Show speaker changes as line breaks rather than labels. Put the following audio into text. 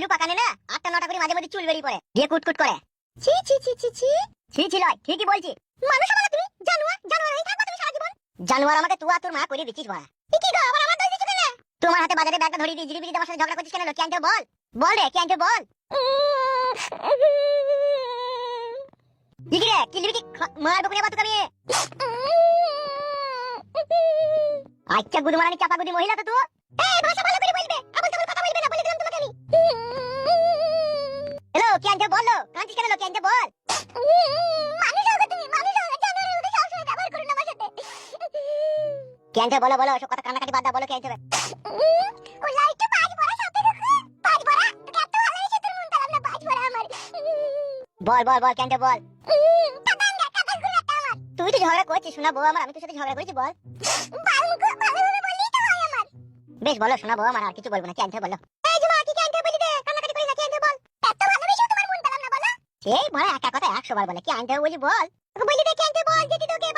চুল্লু পাকানে না 8টা 9টা করে মাঝে মাঝে চুল বেরিয়ে পড়ে দিয়ে কুটকুট করে। ছি ছি ছি ছি ছি ছি ছি লয়, ঠিকই বলছি। মানুষ আমাকে তুমি জানোয়ার জানোয়ার হয়ে থাকবা তুমি সারা জীবন। জানোয়ার আমাকে তুই আর তোর মা করে দিছিস বাড়া। কি গো আবার আমার দোষ দিছিস কেন? তোমার হাতে বাজারে ব্যাগটা ধরিয়ে দিয়ে জিরিবিরি আমার সাথে ঝগড়া করছিস কেন? ক্যান্টো বল বল রে, ক্যান্টো বল। কি রে কিলিবি কি মারবো কোনে বাত করিয়ে? আচ্ছা গুদু মারানি চাপা গুদি মহিলা তো তুই। এই ভাষা ভালো করে বলবে, আবল তাবল কথা বলবে না, বলে দিলাম তোমাকে আমি। হ্যালো ক্যান্টো বলো, কাঁদছিস কেন? ক্যান্টো বল। মানুষ হবে তুমি, মানুষ হবে, জানোয়ারের মতো সব সময় ব্যবহার করো না আমার সাথে। ক্যান্টো বলো বলো, সব কথা কান্নাকাটি বাদ দাও, বলো ক্যান্টো। ও লাইটটা পাঁচ বড়া সাথে রাখো, পাঁচ বড়া তোকে এত ভালোবাসি তোর মন তালাম না, পাঁচ বড়া আমার। বল বল বল ক্যান্টো বল। কাদাঙ্গা কাদা ঘুরে একটা আমার। তুই তো ঝগড়া করছিস শোনা বউ আমার, আমি তোর সাথে ঝগড়া করেছি বল? ভালোভাবে বললেই তো হয় আমার। বেশ বলো শোনা বউ আমার, আর কিছু বলবো না, ক্যান্টো বলো। এই জমা কি ক্যান্টো বলি দে, কান্নাকাটি করিস না, ক্যান্টো বল। এত ভালোবাসি তোমার মন তালাম না বলো। এই বড় একা কথা 100 বার বলে, ক্যান্টো বলি বল। তোকে বলি দে ক্যান্টো বল, যেটি তোকে